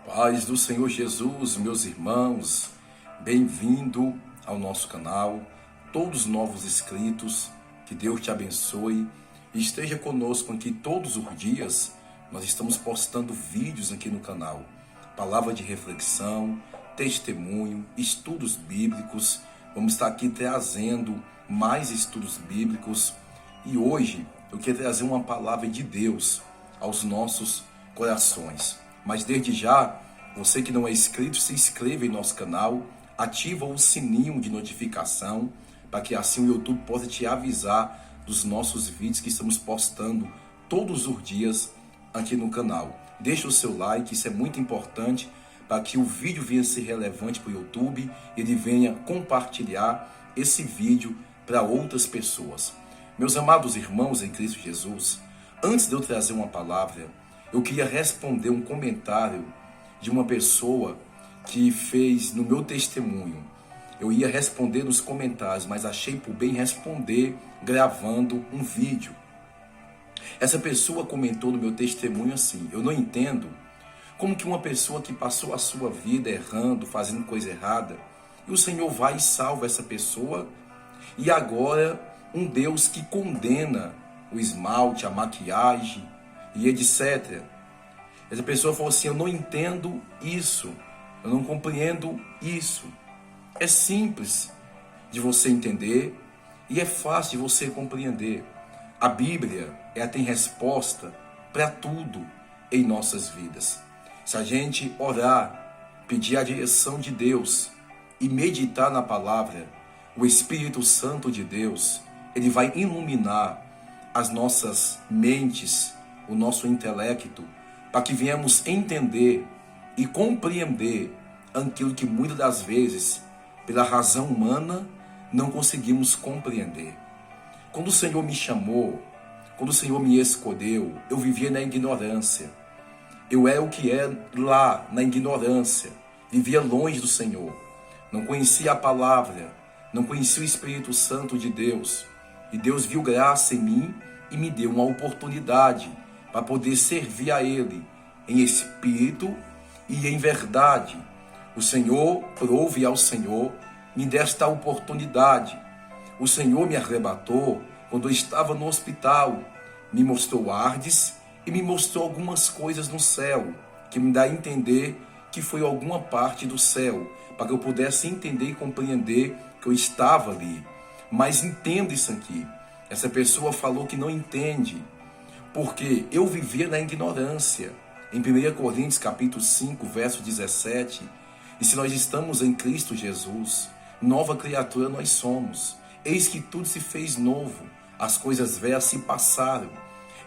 Paz do Senhor Jesus, meus irmãos, bem-vindo ao nosso canal, todos os novos inscritos, que Deus te abençoe e esteja conosco aqui todos os dias. Nós estamos postando vídeos aqui no canal, palavra de reflexão, testemunho, estudos bíblicos. Vamos estar aqui trazendo mais estudos bíblicos e hoje eu quero trazer uma palavra de Deus aos nossos corações. Mas desde já, você que não é inscrito, se inscreva em nosso canal, ativa o sininho de notificação, para que assim o YouTube possa te avisar dos nossos vídeos que estamos postando todos os dias aqui no canal. Deixa o seu like, isso é muito importante, para que o vídeo venha ser relevante para o YouTube e ele venha compartilhar esse vídeo para outras pessoas. Meus amados irmãos em Cristo Jesus, antes de eu trazer uma palavra, eu queria responder um comentário de uma pessoa que fez no meu testemunho. Eu ia responder nos comentários, mas achei por bem responder gravando um vídeo. Essa pessoa comentou no meu testemunho assim: eu não entendo como que uma pessoa que passou a sua vida errando, fazendo coisa errada, e o Senhor vai e salva essa pessoa, e agora um Deus que condena o esmalte, a maquiagem e etc. Essa pessoa falou assim: eu não entendo isso, eu não compreendo isso. É simples de você entender e é fácil de você compreender. A Bíblia, ela tem resposta para tudo em nossas vidas. Se a gente orar, pedir a direção de Deus e meditar na palavra, o Espírito Santo de Deus, ele vai iluminar as nossas mentes, o nosso intelecto, para que venhamos entender e compreender aquilo que muitas das vezes, pela razão humana, não conseguimos compreender. Quando o Senhor me chamou, quando o Senhor me escolheu, eu vivia na ignorância. Eu era o que é lá, na ignorância. Vivia longe do Senhor. Não conhecia a palavra, não conhecia o Espírito Santo de Deus. E Deus viu graça em mim e me deu uma oportunidade para poder servir a Ele em espírito e em verdade. O Senhor, prove ao Senhor, me desta oportunidade. O Senhor me arrebatou quando eu estava no hospital, me mostrou Ardes e me mostrou algumas coisas no céu, que me dá a entender que foi alguma parte do céu, para que eu pudesse entender e compreender que eu estava ali. Mas entenda isso aqui, essa pessoa falou que não entende, porque eu vivia na ignorância. Em 1 Coríntios capítulo 5, verso 17, e se nós estamos em Cristo Jesus, nova criatura nós somos. Eis que tudo se fez novo, as coisas velhas se passaram.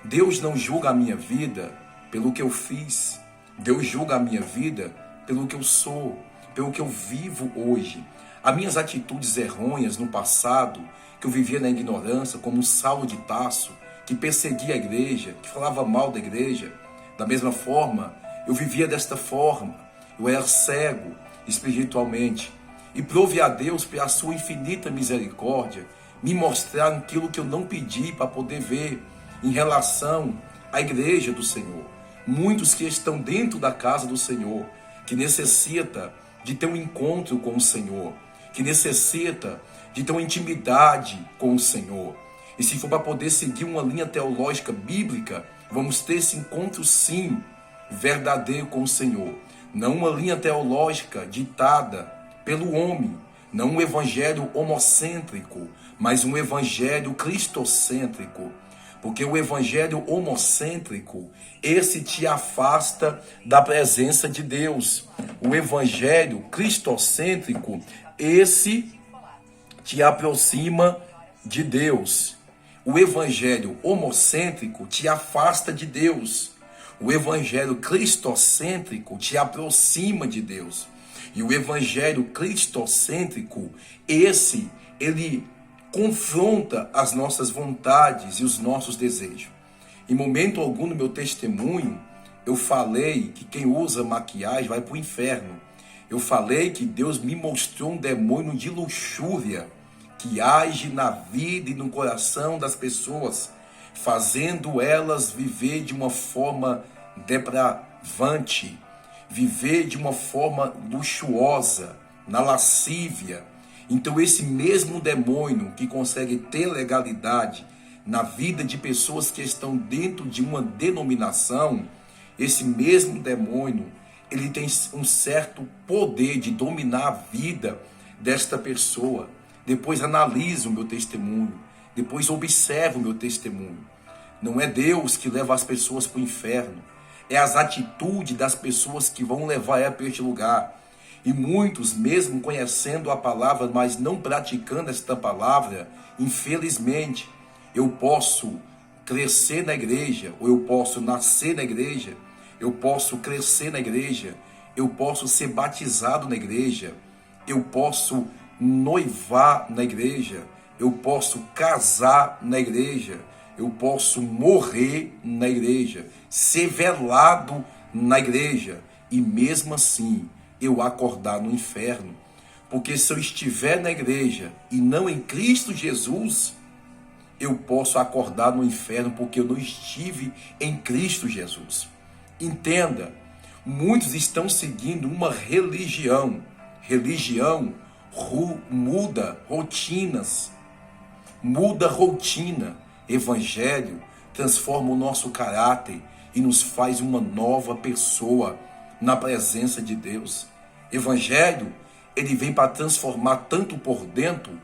Deus não julga a minha vida pelo que eu fiz. Deus julga a minha vida pelo que eu sou, pelo que eu vivo hoje. As minhas atitudes errôneas no passado, que eu vivia na ignorância, como Saulo de Tarso, que perseguia a igreja, que falava mal da igreja, da mesma forma, eu vivia desta forma. Eu era cego espiritualmente. E prove a Deus, pela sua infinita misericórdia, me mostrar aquilo que eu não pedi para poder ver em relação à igreja do Senhor. Muitos que estão dentro da casa do Senhor, que necessita de ter um encontro com o Senhor, que necessita de ter uma intimidade com o Senhor. E se for para poder seguir uma linha teológica bíblica, vamos ter esse encontro sim, verdadeiro com o Senhor. Não uma linha teológica ditada pelo homem, não um evangelho homocêntrico, mas um evangelho cristocêntrico. Porque o evangelho homocêntrico, esse te afasta da presença de Deus. O evangelho cristocêntrico, esse te aproxima de Deus. O evangelho homocêntrico te afasta de Deus. O evangelho cristocêntrico te aproxima de Deus. E o evangelho cristocêntrico, ele confronta as nossas vontades e os nossos desejos. Em momento algum no meu testemunho, eu falei que quem usa maquiagem vai para o inferno. Eu falei que Deus me mostrou um demônio de luxúria que age na vida e no coração das pessoas, fazendo elas viver de uma forma depravante. viver de uma forma luxuosa, na lascívia. Então esse mesmo demônio que consegue ter legalidade na vida de pessoas que estão dentro de uma denominação, esse mesmo demônio, ele tem um certo poder de dominar a vida desta pessoa. Depois analisa o meu testemunho, depois observa o meu testemunho. Não é Deus que leva as pessoas para o inferno, é as atitudes das pessoas que vão levar ela para este lugar. E muitos, mesmo conhecendo a palavra, mas não praticando esta palavra, infelizmente, eu posso crescer na igreja, ou eu posso nascer na igreja, eu posso crescer na igreja, eu posso ser batizado na igreja, eu posso noivar na igreja, eu posso casar na igreja, eu posso morrer na igreja, ser velado na igreja, e mesmo assim eu acordar no inferno. Porque se eu estiver na igreja e não em Cristo Jesus, eu posso acordar no inferno porque eu não estive em Cristo Jesus. Entenda, muitos estão seguindo uma religião. Religião muda rotinas, muda rotina. Evangelho transforma o nosso caráter e nos faz uma nova pessoa na presença de Deus. Evangelho, ele vem para transformar tanto por dentro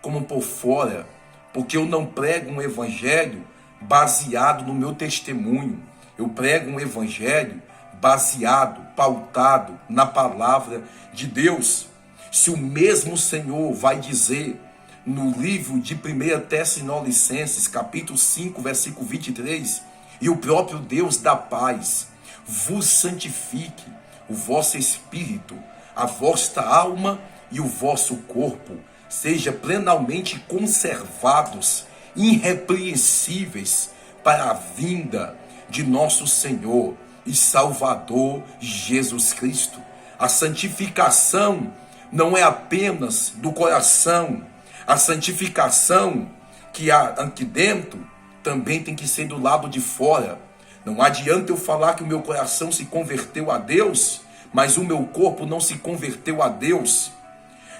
como por fora, porque eu não prego um evangelho baseado no meu testemunho. Eu prego um evangelho baseado, pautado na palavra de Deus. Se o mesmo Senhor vai dizer no livro de 1 Tessalonicenses, capítulo 5, versículo 23, e o próprio Deus da paz vos santifique o vosso espírito, a vossa alma e o vosso corpo, seja plenamente conservados, irrepreensíveis para a vinda de nosso Senhor e Salvador Jesus Cristo. A santificação não é apenas do coração, a santificação que há aqui dentro também tem que ser do lado de fora. Não adianta eu falar que o meu coração se converteu a Deus, mas o meu corpo não se converteu a Deus.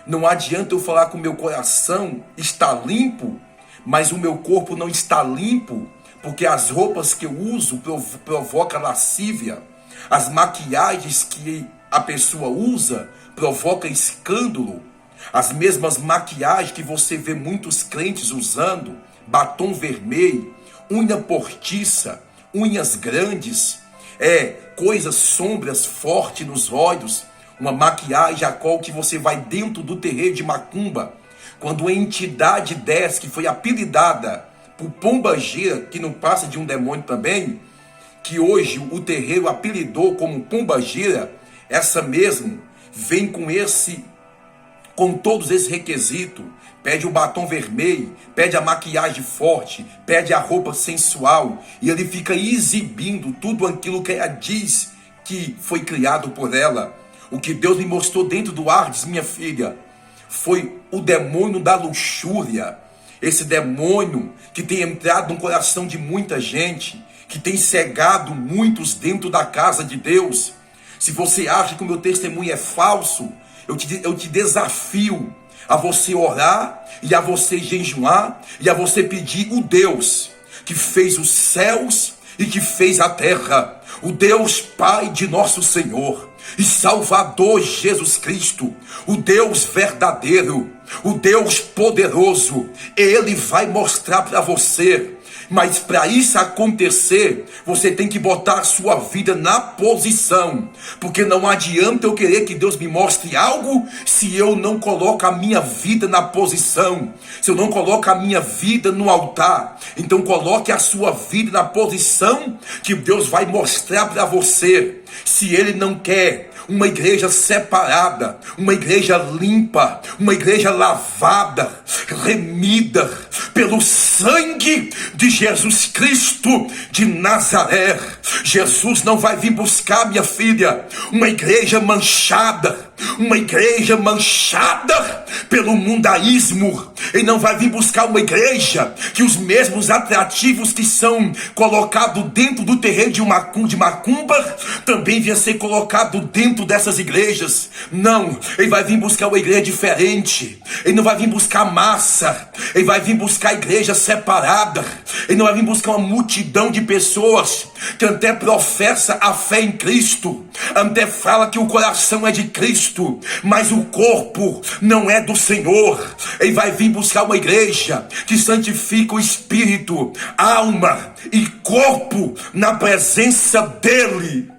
Não adianta eu falar que o meu coração está limpo, mas o meu corpo não está limpo, porque as roupas que eu uso provocam lascívia. As maquiagens que a pessoa usa provocam escândalo. As mesmas maquiagens que você vê muitos crentes usando, batom vermelho, unha postiça, unhas grandes, coisas sombras fortes nos olhos, uma maquiagem a qual que você vai dentro do terreiro de macumba, quando a entidade dessa que foi apelidada por pombagira, que não passa de um demônio também, que hoje o terreiro apelidou como pombagira, essa mesmo vem com todos esses requisitos, pede o batom vermelho, pede a maquiagem forte, pede a roupa sensual, e ele fica exibindo tudo aquilo que ela diz que foi criado por ela. O que Deus me mostrou dentro do Ardes, minha filha, foi o demônio da luxúria. Esse demônio que tem entrado no coração de muita gente, que tem cegado muitos dentro da casa de Deus. Se você acha que o meu testemunho é falso, eu te desafio a você orar e a você jejuar e a você pedir o Deus que fez os céus e que fez a terra, o Deus Pai de nosso Senhor e Salvador Jesus Cristo, o Deus verdadeiro, o Deus poderoso. Ele vai mostrar para você. Mas para isso acontecer, você tem que botar a sua vida na posição. Porque não adianta eu querer que Deus me mostre algo se eu não coloco a minha vida na posição. Se eu não coloco a minha vida no altar. Então coloque a sua vida na posição que Deus vai mostrar para você. Se Ele não quer uma igreja separada, uma igreja limpa, uma igreja lavada, remida pelo sangue de Jesus Cristo de Nazaré. Jesus não vai vir buscar, minha filha, uma igreja manchada, pelo mundaísmo. Ele não vai vir buscar uma igreja que os mesmos atrativos que são colocados dentro do terreiro de macumba também vinha ser colocado dentro dessas igrejas. Não, ele vai vir buscar uma igreja diferente. Ele não vai vir buscar massa, ele vai vir buscar a igreja separada. Ele não vai vir buscar uma multidão de pessoas que até professa a fé em Cristo, até fala que o coração é de Cristo, mas o corpo não é do Senhor. Ele vai vir buscar uma igreja que santifica o espírito, alma e corpo na presença dele.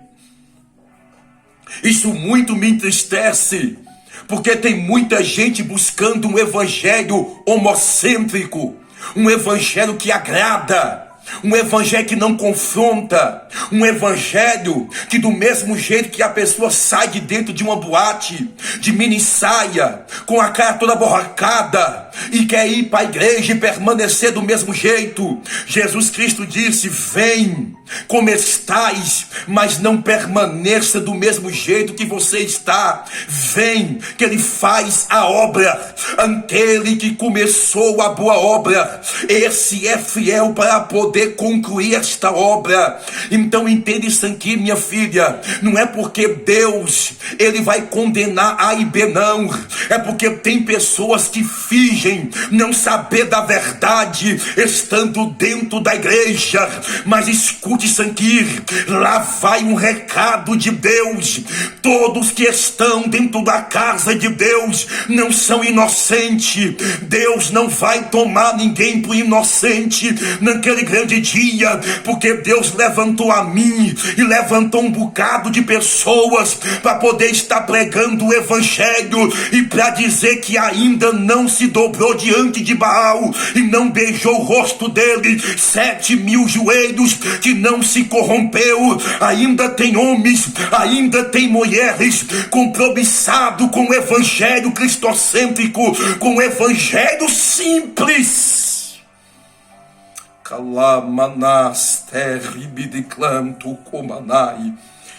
Isso muito me entristece, porque tem muita gente buscando um evangelho homocêntrico, um evangelho que agrada, um evangelho que não confronta, um evangelho que do mesmo jeito que a pessoa sai de dentro de uma boate, de mini saia, com a cara toda borracada, e quer ir para a igreja e permanecer do mesmo jeito. Jesus Cristo disse: vem como estais, mas não permaneça do mesmo jeito que você está. Vem, que ele faz a obra. Aquele que começou a boa obra, esse é fiel para poder concluir esta obra. Então entenda isso aqui, minha filha. Não é porque Deus ele vai condenar A e B, não. É porque tem pessoas que fingem não saber da verdade, estando dentro da igreja. Mas escute isso aqui, lá vai um recado de Deus. Todos que estão dentro da casa de Deus não são inocentes. Deus não vai tomar ninguém por inocente naquele grande dia, porque Deus levantou a mim e levantou um bocado de pessoas para poder estar pregando o evangelho e para dizer que ainda não se dobrou diante de Baal e não beijou o rosto dele. 7.000 joelhos que não se corrompeu. Ainda tem homens, ainda tem mulheres compromissados com o evangelho cristocêntrico, com o evangelho simples.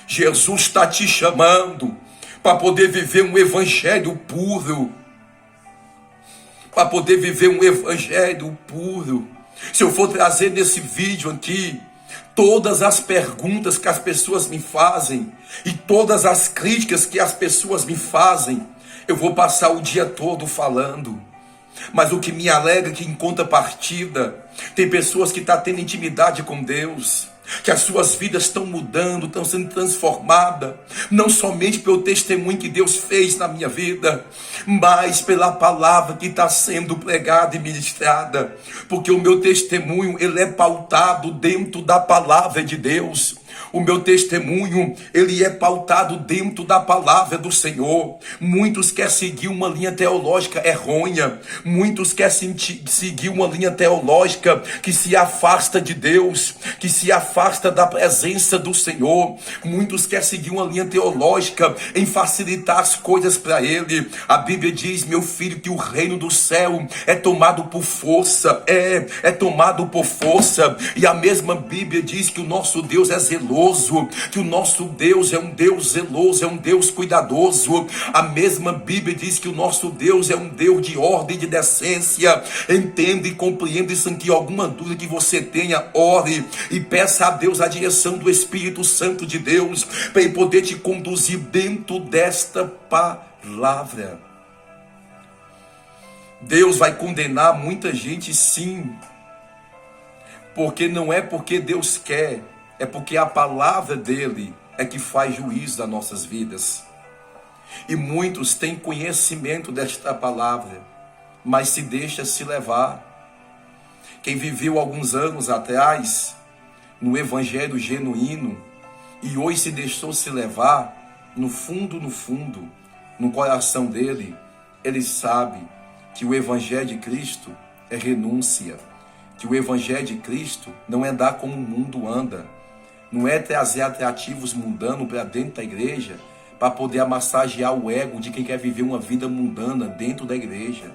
Jesus está te chamando para poder viver um evangelho puro, para poder viver um evangelho puro. Se eu for trazer nesse vídeo aqui todas as perguntas que as pessoas me fazem e todas as críticas que as pessoas me fazem, eu vou passar o dia todo falando. Mas o que me alegra é que em contrapartida tem pessoas que estão tendo intimidade com Deus, que as suas vidas estão mudando, estão sendo transformadas, não somente pelo testemunho que Deus fez na minha vida, mas pela palavra que está sendo pregada e ministrada, porque o meu testemunho ele é pautado dentro da palavra de Deus. O meu testemunho, ele é pautado dentro da palavra do Senhor. Muitos querem seguir uma linha teológica errônea. Muitos querem seguir uma linha teológica que se afasta de Deus, que se afasta da presença do Senhor. Muitos querem seguir uma linha teológica em facilitar as coisas para Ele. A Bíblia diz, meu filho, que o reino do céu é tomado por força. É tomado por força. E a mesma Bíblia diz que o nosso Deus é zeloso, que o nosso Deus é um Deus zeloso, é um Deus cuidadoso. A mesma Bíblia diz que o nosso Deus é um Deus de ordem e de decência. Entenda e compreenda isso aqui. Alguma dúvida que você tenha, ore e peça a Deus a direção do Espírito Santo de Deus para Ele poder te conduzir dentro desta palavra. Deus vai condenar muita gente, sim, porque não é porque Deus quer, é porque a palavra dele é que faz juízo das nossas vidas. E muitos têm conhecimento desta palavra, mas se deixa se levar. Quem viveu alguns anos atrás no evangelho genuíno e hoje se deixou se levar, no fundo, no coração dele, ele sabe que o evangelho de Cristo é renúncia, que o evangelho de Cristo não é andar como o mundo anda, não é trazer atrativos mundanos para dentro da igreja para poder massagear o ego de quem quer viver uma vida mundana dentro da igreja.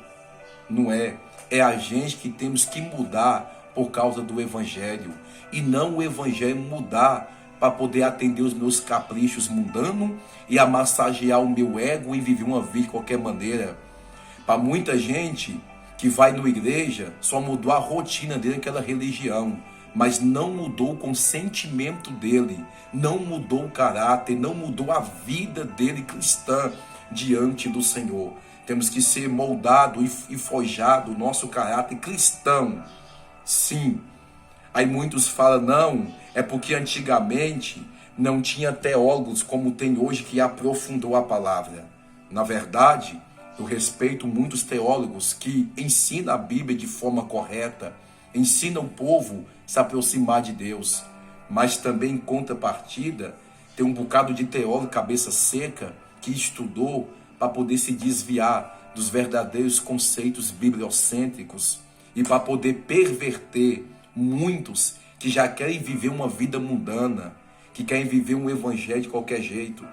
Não é. É a gente que temos que mudar por causa do evangelho. E não o evangelho mudar para poder atender os meus caprichos mundanos e massagear o meu ego e viver uma vida de qualquer maneira. Para muita gente que vai na igreja, só mudou a rotina dele, aquela religião, mas não mudou o consentimento dele, não mudou o caráter, não mudou a vida dele cristã diante do Senhor. Temos que ser moldado e forjado o nosso caráter cristão. Sim. Aí muitos falam, não, é porque antigamente não tinha teólogos como tem hoje que aprofundou a palavra. Na verdade, eu respeito muitos teólogos que ensinam a Bíblia de forma correta, ensinam o povo a se aproximar de Deus. Mas também, em contrapartida, tem um bocado de teólogo cabeça seca que estudou para poder se desviar dos verdadeiros conceitos bibliocêntricos e para poder perverter muitos que já querem viver uma vida mundana, que querem viver um evangelho de qualquer jeito.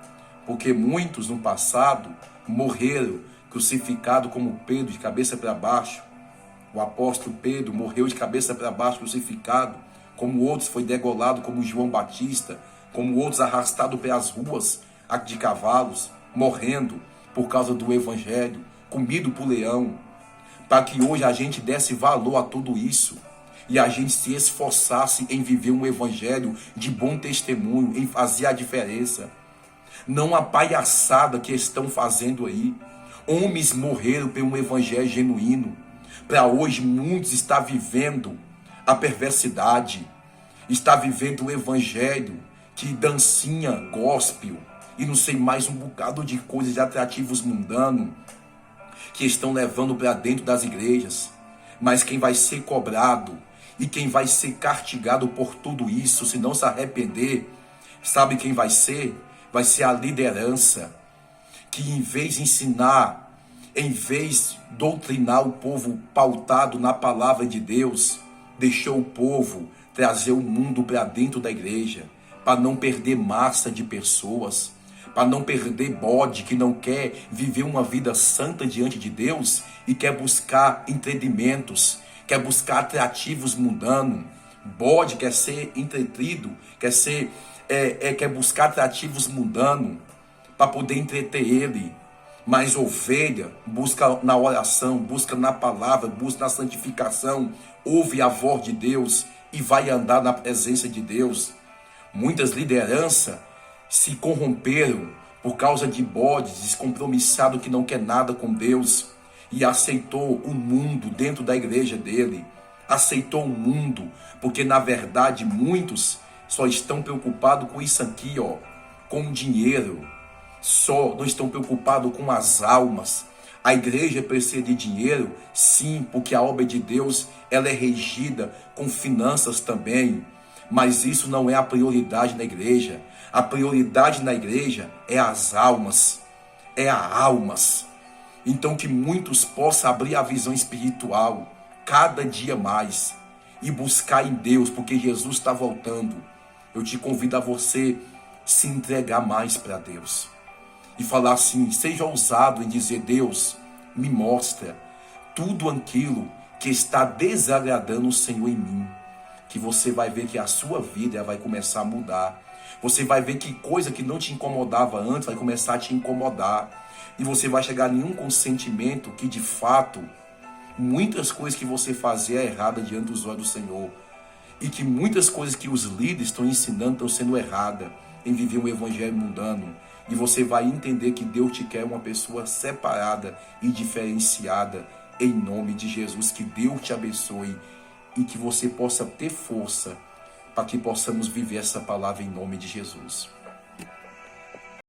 Porque muitos no passado morreram crucificado como Pedro, de cabeça para baixo. O apóstolo Pedro morreu de cabeça para baixo, crucificado. Como outros foi degolado, como João Batista. Como outros arrastado pelas ruas de cavalos, morrendo por causa do evangelho, comido por leão. Para que hoje a gente desse valor a tudo isso e a gente se esforçasse em viver um evangelho de bom testemunho, em fazer a diferença. Não a palhaçada que estão fazendo aí. Homens morreram por um evangelho genuíno. Para hoje muitos estão vivendo a perversidade. Está vivendo o evangelho que dancinha gospel e não sei mais um bocado de coisas de atrativos mundanos que estão levando para dentro das igrejas. Mas quem vai ser cobrado e quem vai ser castigado por tudo isso, se não se arrepender, sabe quem vai ser? Vai ser a liderança, que em vez de ensinar, em vez de doutrinar o povo pautado na palavra de Deus, deixou o povo trazer o mundo para dentro da igreja, para não perder massa de pessoas, para não perder bode que não quer viver uma vida santa diante de Deus e quer buscar entendimentos, quer buscar atrativos mundanos. Bode quer ser entretido, quer buscar atrativos mundanos para poder entreter ele. Mas ovelha busca na oração, busca na palavra, busca na santificação, ouve a voz de Deus e vai andar na presença de Deus. Muitas lideranças se corromperam por causa de bodes, descompromissado que não quer nada com Deus e aceitou o mundo dentro da igreja dele. Aceitou o mundo, porque na verdade muitos só estão preocupados com isso aqui, com dinheiro. Só não estão preocupados com as almas. A igreja precisa de dinheiro, sim, porque a obra de Deus ela é regida com finanças também. Mas isso não é a prioridade na igreja. A prioridade na igreja é as almas. É as almas. Então que muitos possam abrir a visão espiritual cada dia mais e buscar em Deus, porque Jesus está voltando. Eu te convido a você se entregar mais para Deus e falar assim, seja ousado em dizer: Deus, me mostra tudo aquilo que está desagradando o Senhor em mim, que você vai ver que a sua vida vai começar a mudar. Você vai ver que coisa que não te incomodava antes vai começar a te incomodar. E você vai chegar em um consentimento que de fato muitas coisas que você fazia é errada diante dos olhos do Senhor. E que muitas coisas que os líderes estão ensinando estão sendo erradas em viver um evangelho mundano. E você vai entender que Deus te quer uma pessoa separada e diferenciada em nome de Jesus. Que Deus te abençoe e que você possa ter força para que possamos viver essa palavra em nome de Jesus.